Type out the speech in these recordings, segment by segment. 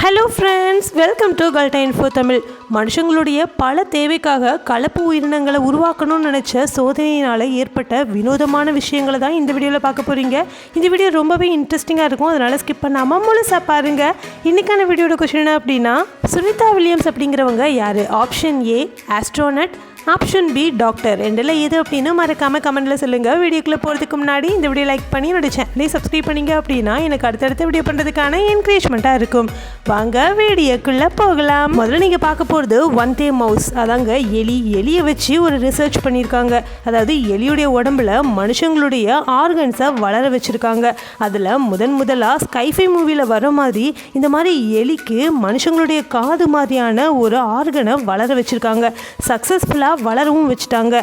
Hello friends, welcome to கல்டா info Tamil. மனுஷங்களுடைய பல தேவைக்காக கலப்பு உயிரினங்களை உருவாக்கணும்னு நினச்ச சோதனையினால் ஏற்பட்ட வினோதமான விஷயங்களை தான் இந்த வீடியோவில் பார்க்க போகிறீங்க. இந்த வீடியோ ரொம்பவே இன்ட்ரெஸ்டிங்காக இருக்கும், அதனால் ஸ்கிப் பண்ணாமல் முழுசாக பாருங்கள். இன்றைக்கான வீடியோட கொஸ்டின் என்ன அப்படின்னா, சுனிதா வில்லியம்ஸ் அப்படிங்கிறவங்க யார்? Option A astronaut, option B doctor. ரெண்டில் எது அப்படின்னு மறக்காமல் கமெண்ட்டில் சொல்லுங்கள். வீடியோக்குள்ளே போகிறதுக்கு முன்னாடி இந்த வீடியோ லைக் பண்ணி என்னோட சேனலையும் சப்ஸ்கிரைப் பண்ணிங்க அப்படின்னா எனக்கு அடுத்தடுத்த வீடியோ பண்ணுறதுக்கான என்கரேஜ்மெண்ட்டாக இருக்கும். வாங்க வீடியோக்குள்ளே போகலாம். முதல்ல நீங்கள் பார்க்க போகிறது ஒன் டே மவுஸ். அதாங்க எலியை வச்சு ஒரு ரிசர்ச் பண்ணியிருக்காங்க. அதாவது எலியுடைய உடம்புல மனுஷங்களுடைய ஆர்கன்ஸை வளர வச்சுருக்காங்க. அதில் முதலாக ஸ்கைஃபை மூவியில் வர மாதிரி இந்த மாதிரி எலிக்கு மனுஷங்களுடைய காது மாதிரியான ஒரு ஆர்கனை வளர வச்சுருக்காங்க. சக்ஸஸ்ஃபுல்லாக வளரவும் வச்சுட்டாங்க.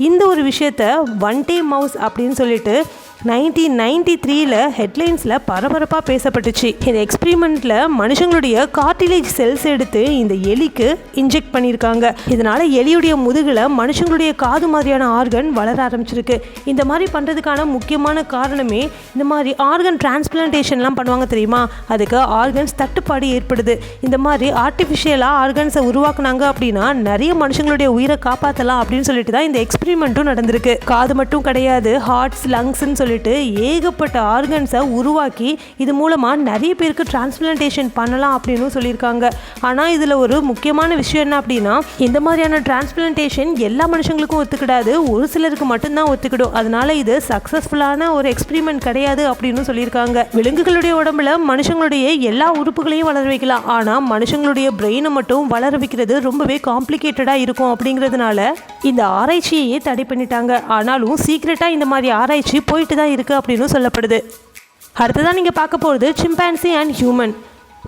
இந்த ஒரு விஷயத்த ஒன் டே மவுஸ் அப்படின்னு சொல்லிட்டு 1993 ஹெட்லைன்ஸில் பரபரப்பாக பேசப்பட்டுச்சு. இந்த எக்ஸ்பிரிமெண்ட்டில் மனுஷங்களுடைய கார்டிலேஜ் செல்ஸ் எடுத்து இந்த எலிக்கு இன்ஜெக்ட் பண்ணியிருக்காங்க. இதனால் எலியுடைய முதுகில் மனுஷங்களுடைய காது மாதிரியான ஆர்கன் வளர ஆரம்பிச்சிருக்கு. இந்த மாதிரி பண்ணுறதுக்கான முக்கியமான காரணமே இந்த மாதிரி ஆர்கன் டிரான்ஸ்பிளான்டேஷன்லாம் பண்ணுவாங்க தெரியுமா, அதுக்கு ஆர்கன்ஸ் தட்டுப்பாடு ஏற்படுது. இந்த மாதிரி ஆர்டிஃபிஷியலாக ஆர்கன்ஸை உருவாக்குனாங்க அப்படின்னா நிறைய மனுஷங்களுடைய உயிரை காப்பாற்றலாம் அப்படின்னு சொல்லிட்டு தான் இந்த எக்ஸ்பிரிமெண்ட்டும் நடந்திருக்கு. காது மட்டும் கிடையாது, ஹார்ட்ஸ், லங்ஸ்ன்னு சொல்லிட்டு ஏகப்பட்ட ஆர்கன்ஸை உருவாக்கி இது மூலமாக நிறைய பேருக்கு டிரான்ஸ்பிளான்டேஷன் பண்ணலாம் அப்படின்னு சொல்லியிருக்காங்க. ஆனால் இதில் ஒரு முக்கியமான விஷயம் என்ன அப்படின்னா, இந்த மாதிரியான டிரான்ஸ்பிளான்டேஷன் எல்லா மனுஷங்களுக்கும் ஒத்துக்கிடாது, ஒரு சிலருக்கு மட்டும்தான் ஒத்துக்கிடும். அதனால இது சக்ஸஸ்ஃபுல்லான ஒரு எக்ஸ்பிரிமெண்ட் கிடையாது அப்படின்னு சொல்லியிருக்காங்க. விலங்குகளுடைய உடம்புல மனுஷங்களுடைய எல்லா உறுப்புகளையும் வளர வைக்கலாம், ஆனால் மனுஷங்களுடைய பிரெயினை மட்டும் வளர வைக்கிறது ரொம்பவே காம்ப்ளிகேட்டடாக இருக்கும். அப்படிங்கிறதுனால இந்த ஆராய்ச்சியையே தடை பண்ணிட்டாங்க. ஆனாலும் சீக்ரெட்டாக இந்த மாதிரி ஆராய்ச்சி போயிட்டு தான் இருக்குது அப்படின்னு சொல்லப்படுது. அடுத்ததான் நீங்கள் பார்க்க போகிறது சிம்பான்சி அண்ட் ஹியூமன்.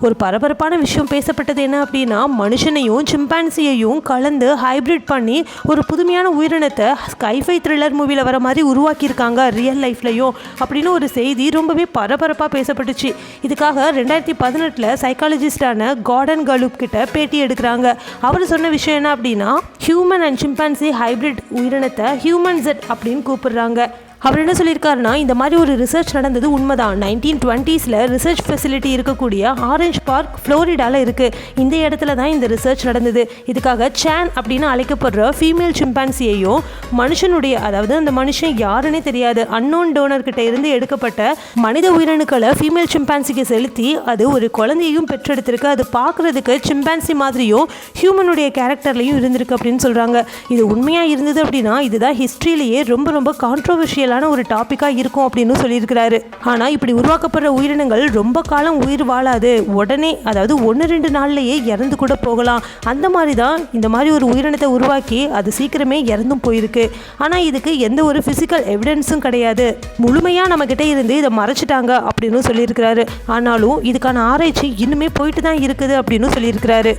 ஒரு பரபரப்பான விஷயம் பேசப்பட்டது என்ன அப்படின்னா, மனுஷனையும் சிம்பான்சியையும் கலந்து ஹைப்ரிட் பண்ணி ஒரு புதுமையான உயிரினத்தை ஸ்கைஃபை த்ரில்லர் மூவியில் வர மாதிரி உருவாக்கியிருக்காங்க ரியல் லைஃப்லையும் அப்படின்னு ஒரு செய்தி ரொம்பவே பரபரப்பாக பேசப்பட்டுச்சு. இதுக்காக 2018 சைக்காலஜிஸ்டான கார்டன் கலூப் கிட்ட பேட்டி எடுக்கிறாங்க. அவர் சொன்ன விஷயம் என்ன அப்படின்னா, ஹியூமன் அண்ட் சிம்பான்சி ஹைப்ரிட் உயிரினத்தை ஹியூமன் ஜெட் அப்படின்னு கூப்பிடுறாங்க. அவர் என்ன சொல்லியிருக்காருன்னா, இந்த மாதிரி ஒரு ரிசர்ச் நடந்தது உண்மைதான். 1920s ரிசர்ச் ஃபெசிலிட்டி இருக்கக்கூடிய ஆரஞ்ச் பார்க் ஃப்ளோரிடாவில் இருக்குது. இந்த இடத்துல தான் இந்த ரிசர்ச் நடந்தது. இதுக்காக சேன் அப்படின்னு அழைக்கப்படுற ஃபீமேல் சிம்பான்சியையும் மனுஷனுடைய, அதாவது அந்த மனுஷன் யாருன்னே தெரியாது அன்னோன் டோனர்கிட்ட இருந்து எடுக்கப்பட்ட மனித உயிரணுக்களை ஃபீமேல் சிம்பான்சிக்கு செலுத்தி அது ஒரு குழந்தையும் பெற்றெடுத்திருக்கு. அது பார்க்குறதுக்கு சிம்பான்சி மாதிரியும் ஹியூமனுடைய கேரக்டர்லையும் இருந்திருக்கு அப்படின்னு சொல்கிறாங்க. இது உண்மையாக இருந்தது அப்படின்னா இதுதான் ஹிஸ்ட்ரியிலேயே ரொம்ப ரொம்ப கான்ட்ரோவர்ஷியல் ஒரு டாபிக்காக இருக்கும் அப்படின்னு சொல்லியிருக்கிறாரு. ஆனால் இப்படி உருவாக்கப்படுற உயிரினங்கள் ரொம்ப காலம் உயிர் வாழாது, உடனே அதாவது 1-2 நாள்லேயே இறந்து கூட போகலாம். அந்த மாதிரி தான் இந்த மாதிரி ஒரு உயிரினத்தை உருவாக்கி அது சீக்கிரமே இறந்தும் போயிருக்கு. ஆனால் இதுக்கு எந்த ஒரு ஃபிசிக்கல் எவிடன்ஸும் கிடையாது. முழுமையாக நம்மக்கிட்ட இருந்து இதை மறைச்சிட்டாங்க அப்படின்னு சொல்லியிருக்கிறாரு. ஆனாலும் இதுக்கான ஆராய்ச்சி இன்னுமே போயிட்டு தான் இருக்குது அப்படின்னு சொல்லியிருக்கிறாரு.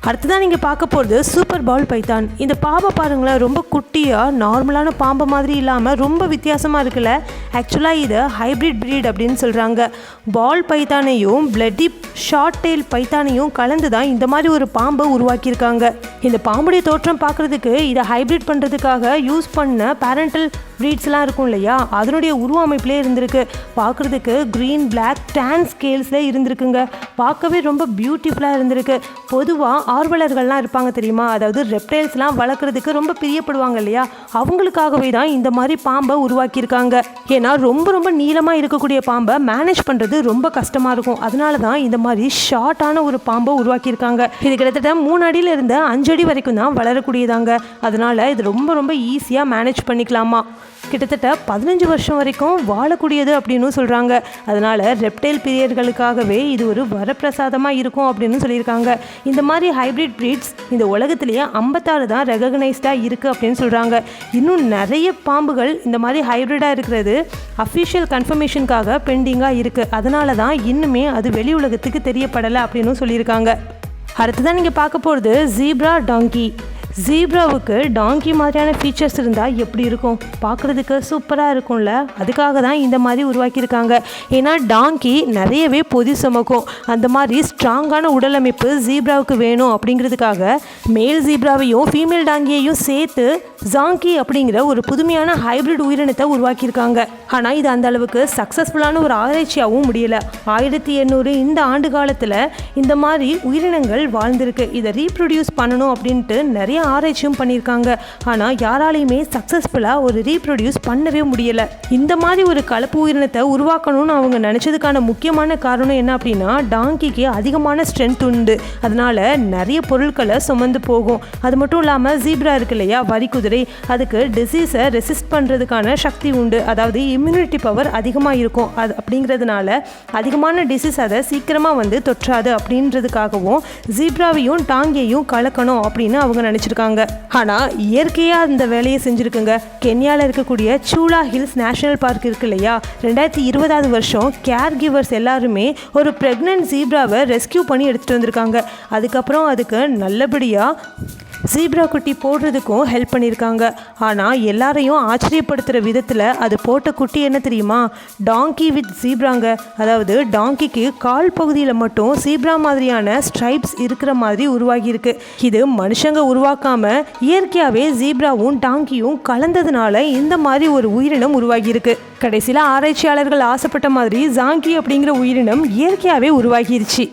அடுத்ததான் நீங்கள் பார்க்க போகிறது சூப்பர் பால் பைத்தான். இந்த பாம்பை பாருங்களேன், ரொம்ப குட்டியாக நார்மலான பாம்பு மாதிரி இல்லாமல் ரொம்ப வித்தியாசமாக இருக்குல்ல. ஆக்சுவலாக இது ஹைப்ரிட் ப்ரீட் அப்படின்னு சொல்கிறாங்க. பால் பைத்தானையும் பிளட்டி ஷார்ட் டெயில் பைத்தானையும் கலந்து தான் இந்த மாதிரி ஒரு பாம்பை உருவாக்கியிருக்காங்க. இந்த பாம்புடைய தோற்றம் பார்க்குறதுக்கு இதை ஹைப்ரிட் பண்ணுறதுக்காக யூஸ் பண்ண பேரண்டல் ப்ரீட்ஸ்லாம் இருக்கும் இல்லையா, அதனுடைய உருவ அமைப்பிலே இருந்திருக்கு. பார்க்குறதுக்கு க்ரீன், பிளாக், டேன் ஸ்கேல்ஸில் இருந்திருக்குங்க. பார்க்கவே ரொம்ப பியூட்டிஃபுல்லாக இருந்திருக்கு. பொதுவாக ஆர்வலர்கள்லாம் இருப்பாங்க தெரியுமா, அதாவது ரெப்டைல்ஸ்லாம் வளர்க்குறதுக்கு ரொம்ப பிரியப்படுவாங்க இல்லையா, அவங்களுக்காகவே தான் இந்த மாதிரி பாம்பை உருவாக்கியிருக்காங்க. ஏன்னா ரொம்ப ரொம்ப நீளமாக இருக்கக்கூடிய பாம்பை மேனேஜ் பண்ணுறது ரொம்ப கஷ்டமாக இருக்கும். அதனால தான் இந்த மாதிரி ஷார்ட்டான ஒரு பாம்பை உருவாக்கியிருக்காங்க. இது கிட்டத்தட்ட 3 அடியிலிருந்து 5 அடி வரைக்கும் தான் வளரக்கூடியதாங்க. அதனால் இது ரொம்ப ரொம்ப ஈஸியாக மேனேஜ் பண்ணிக்கலாமா. கிட்டத்தட்ட 15 வருஷம் வரைக்கும் வாழக்கூடியது அப்படின்னு சொல்கிறாங்க. அதனால் ரெப்டைல் பிரியர்களுக்காகவே இது ஒரு வரப்பிரசாதமாக இருக்கும் அப்படின்னு சொல்லியிருக்காங்க. இந்த மாதிரி ஹைப்ரிட் ப்ரீட்ஸ் இந்த உலகத்திலேயே 56 தான் ரெகக்னைஸ்டாக இருக்குது அப்படின்னு சொல்கிறாங்க. இன்னும் நிறைய பாம்புகள் இந்த மாதிரி ஹைப்ரிடாக இருக்கிறது அஃபிஷியல் கன்ஃபர்மேஷனுக்காக பெண்டிங்காக இருக்குது. அதனால தான் இன்னுமே அது வெளி உலகத்துக்கு தெரியப்படலை அப்படின்னு சொல்லியிருக்காங்க. அடுத்ததான் நீங்கள் பார்க்க போகிறது ஜீப்ரா டாங்கி. ஜீப்ராவுக்கு டாங்கி மாதிரியான ஃபீச்சர்ஸ் இருந்தால் எப்படி இருக்கும்? பார்க்குறதுக்கு சூப்பராக இருக்கும்ல. அதுக்காக தான் இந்த மாதிரி உருவாக்கியிருக்காங்க. ஏன்னா டாங்கி நிறையவே பொதி சுமக்கும். அந்த மாதிரி ஸ்ட்ராங்கான உடல் அமைப்பு ஜீப்ராவுக்கு வேணும் அப்படிங்கிறதுக்காக மேல் ஜீப்ராவையும் ஃபீமேல் டாங்கியையும் சேர்த்து ஜாங்கி அப்படிங்கிற ஒரு புதுமையான ஹைப்ரிட் உயிரினத்தை உருவாக்கியிருக்காங்க. ஆனால் இது அந்த அளவுக்கு சக்ஸஸ்ஃபுல்லான ஒரு ஆராய்ச்சியாகவும் முடியலை. 1800 இந்த ஆண்டு காலத்தில் இந்த மாதிரி உயிரினங்கள் வாழ்ந்திருக்கு. இதை ரீப்ரொடியூஸ் பண்ணணும் அப்படின்ட்டு நிறைய ஆராய்ச்சியும் பண்ணியிருக்காங்க. ஆனால் யாராலையுமே சக்ஸஸ்ஃபுல்லாக ஒரு ரீப்ரொடியூஸ் பண்ணவே முடியலை. இந்த மாதிரி ஒரு கலப்பு உயிரினத்தை உருவாக்கணும்னு அவங்க நினச்சதுக்கான முக்கியமான காரணம் என்ன அப்படின்னா, டாங்கிக்கு அதிகமான ஸ்ட்ரென்த் உண்டு. அதனால் நிறைய பொருட்களை சுமந்து போகும். அது மட்டும் இல்லாமல் ஜீப்ரா இருக்கு இல்லையா, வரிக்குதிரை, அதுக்கு டிசீஸை ரெசிஸ்ட் பண்ணுறதுக்கான சக்தி உண்டு. அதாவது இம்யூனிட்டி பவர் அதிகமாக இருக்கும். அது அப்படிங்கிறதுனால அதிகமான டிசீஸ் அதை சீக்கிரமாக வந்து தொற்றாது அப்படின்றதுக்காகவும் ஜீப்ராவையும் டாங்கியையும் கலக்கணும் அப்படின்னு அவங்க நினச்சிருக்காங்க. ஆனால் இயற்கையாக அந்த வேலையை செஞ்சுருக்குங்க. கென்யாவில் இருக்கக்கூடிய சூலா ஹில்ஸ் நேஷனல் பார்க் இருக்கு இல்லையா, 2020 வருஷம் கேர் கிவர்ஸ் எல்லாருமே ஒரு ப்ரெக்னென்ட் ஜீப்ராவை ரெஸ்கியூ பண்ணி எடுத்துகிட்டு வந்திருக்காங்க. அதுக்கப்புறம் அதுக்கு நல்லபடியாக ஜீப்ரா குட்டி போடுறதுக்கும் ஹெல்ப் பண்ணியிருக்காங்க. ஆனால் எல்லாரையும் ஆச்சரியப்படுத்துகிற விதத்தில் அது போட்ட குட்டி என்ன தெரியுமா? டாங்கி வித் ஜீப்ராங்க. அதாவது டாங்கிக்கு கால் பகுதியில் மட்டும் ஜீப்ரா மாதிரியான ஸ்ட்ரைப்ஸ் இருக்கிற மாதிரி உருவாகியிருக்கு. இது மனுஷங்க உருவாக்காமல் இயற்கையாகவே ஜீப்ராவும் டாங்கியும் கலந்ததுனால இந்த மாதிரி ஒரு உயிரினம் உருவாகியிருக்கு. கடைசியில் ஆராய்ச்சியாளர்கள் ஆசைப்பட்ட மாதிரி ஜாங்கி அப்படிங்கிற உயிரினம் இயற்கையாகவே உருவாகிருச்சு.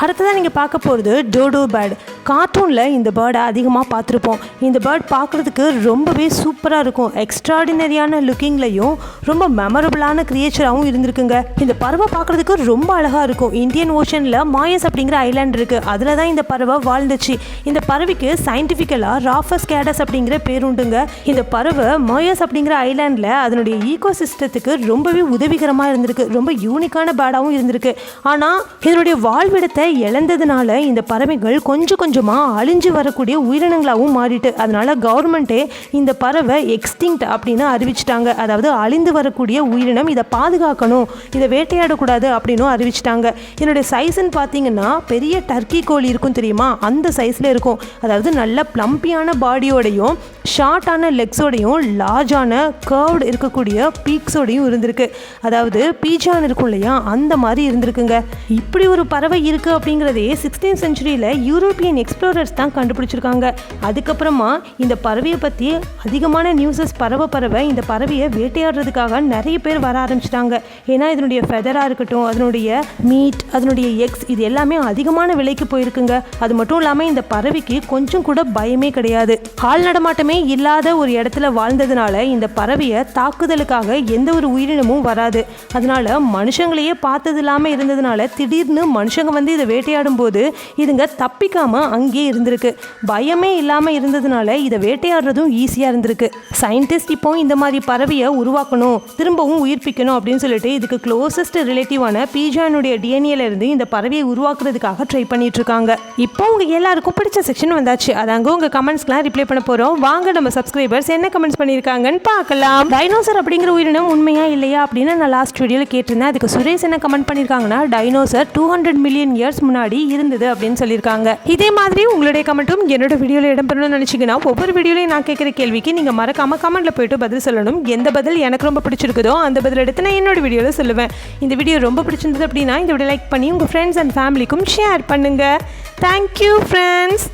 அடுத்ததான் நீங்கள் பார்க்க போகிறது டோடோ பேர்டு. கார்ட்டூனில் இந்த பேர்டை அதிகமாக பார்த்துருப்போம். இந்த பேர்ட் பார்க்குறதுக்கு ரொம்பவே சூப்பராக இருக்கும். எக்ஸ்ட்ராடினரியான லுக்கிங்லையும் ரொம்ப மெமரபுளான கிரியேச்சராகவும் இருந்திருக்குங்க. இந்த பறவை பார்க்குறதுக்கு ரொம்ப அழகாக இருக்கும். இந்தியன் ஓஷனில் மாயஸ் அப்படிங்கிற ஐலாண்ட் இருக்குது. அதில் தான் இந்த பறவை வாழ்ந்துச்சு. இந்த பறவைக்கு சயின்டிஃபிக்கலாக ராஃபஸ் கேடஸ் அப்படிங்கிற பேருண்டுங்க. இந்த பறவை மாயஸ் அப்படிங்கிற ஐலாண்டில் அதனுடைய ஈகோ சிஸ்டத்துக்கு ரொம்பவே உதவிகரமாக இருந்திருக்கு. ரொம்ப யூனிக்கான பேர்டாகவும் இருந்திருக்கு. ஆனால் இதனுடைய வாழ்விடத்தை இழந்ததுனால இந்த பறவைகள் கொஞ்சம் கொஞ்சமாக அழிஞ்சு வரக்கூடிய உயிரினங்களாகவும் மாறிட்டு, அதனால கவர்மெண்ட்டே இந்த பறவை எக்ஸ்டிங்க்ட் அப்படின்னு அறிவிச்சிட்டாங்க. அதாவது அழிந்து வரக்கூடிய உயிரினம், இதை பாதுகாக்கணும், இதை வேட்டையாடக்கூடாது அப்படின்னு அறிவிச்சிட்டாங்க. இதனுடைய சைஸ்ன்னு பார்த்தீங்கன்னா பெரிய டர்க்கி கோழி இருக்கும் தெரியுமா, அந்த சைஸில் இருக்கும். அதாவது நல்ல ப்ளம்பியான பாடியோடையும் ஷார்ட்டான லெக்ஸோடையும் லார்ஜான கர்வ்டு இருக்கக்கூடிய பீக்ஸோடையும் இருந்திருக்கு. அதாவது பீஜான் இருக்கும் இல்லையா, அந்த மாதிரி இருந்திருக்குங்க. இப்படி ஒரு பறவை இருக்குது அப்படிங்கிறதே 16th செஞ்சுரியில் யூரோப்பியன் எக்ஸ்ப்ளோரர்ஸ் தான் கண்டுபிடிச்சிருக்காங்க. அதுக்கப்புறமா இந்த பறவையை பற்றி அதிகமான நியூஸஸ் பறவை இந்த பறவையை வேட்டையாடுறதுக்காக நிறைய பேர் வர ஆரம்பிச்சிட்டாங்க. ஏன்னா இதனுடைய ஃபெதராக இருக்கட்டும், அதனுடைய மீட், அதனுடைய எக்ஸ், இது எல்லாமே அதிகமான விலைக்கு போயிருக்குங்க. அது மட்டும் இல்லாமல் இந்த பறவைக்கு கொஞ்சம் கூட பயமே கிடையாது. ஆள் நடமாட்டமே இல்லாத ஒரு இடத்துல வாழ்ந்ததுனால இந்த பறவையை தாக்குதலுக்காக எந்த ஒரு உயிரினமும் வராது. அதனால மனுஷங்களையே பார்த்தது இல்லாமல் இருந்ததுனால திடீர்னு மனுஷங்க வந்து இதை வேட்டையாடும் போது இதுங்க தப்பிக்காம அங்கேயே இருந்திருக்கு. பயமே இல்லாமல் இருந்ததுனால இதை வேட்டையாடுறதும் ஈஸியாக இருந்திருக்கு. சயின்டிஸ்ட் இப்போ இந்த மாதிரி பறவையை உருவாக்கணும், திரும்பவும் உயிர்ப்பிக்கணும் அப்படின்னு சொல்லிட்டு இதுக்கு க்ளோசஸ்ட் ரிலேட்டிவான பீஜானுடைய டிஎன்ஏல இருந்து இந்த பறவையை உருவாக்குறதுக்காக ட்ரை பண்ணிட்டு இருக்காங்க. இப்போ உங்க எல்லாருக்கும் பிடிச்ச செக்ஷன் வந்தாச்சு. அதாங்க உங்க கமெண்ட்ஸ்லாம் ரிப்ளை பண்ண போறோம். வாங்க நம்ம சப்ஸ்கிரைபர்ஸ் என்ன கமெண்ட்ஸ் பண்ணியிருக்காங்கன்னு பார்க்கலாம். டைனோசர் அப்படிங்கிற உயிரினம் உண்மையா இல்லையா அப்படின்னு நான் லாஸ்ட் வீடியோவில் கேட்டிருந்தேன். அதுக்கு சுரேஷ் என்ன கமெண்ட் பண்ணியிருக்காங்கன்னா, டைனோசர் 200 மில்லியன் இயர்ஸ் முன்னாடி இருந்தது அப்படின்னு சொல்லியிருக்காங்க. இதே மாதிரி உங்களுடைய கமெண்ட்டும் என்னோட வீடியோவில் இடம்பெறணும்னு நினச்சிங்கன்னா ஒவ்வொரு வீடியோலையும் நான் கேட்குற கேள்விக்கு நீங்கள் மறக்காம கமெண்ட்டில் போய்ட்டு பதில் சொல்லணும். எந்த பதில் எனக்கு ரொம்ப பிடிச்சிருக்குதோ அந்த பதில் எடுத்து நான் என்னோட வீடியோவில் சொல்லுவேன். இந்த வீடியோ ரொம்ப பிடிச்சிருந்தது அப்படின்னா இந்த வீடியோ லைக் பண்ணி உங்கள் ஃப்ரெண்ட்ஸ் அண்ட் ஃபேமிலிக்கும் ஷேர் பண்ணுங்கள். Thank you friends.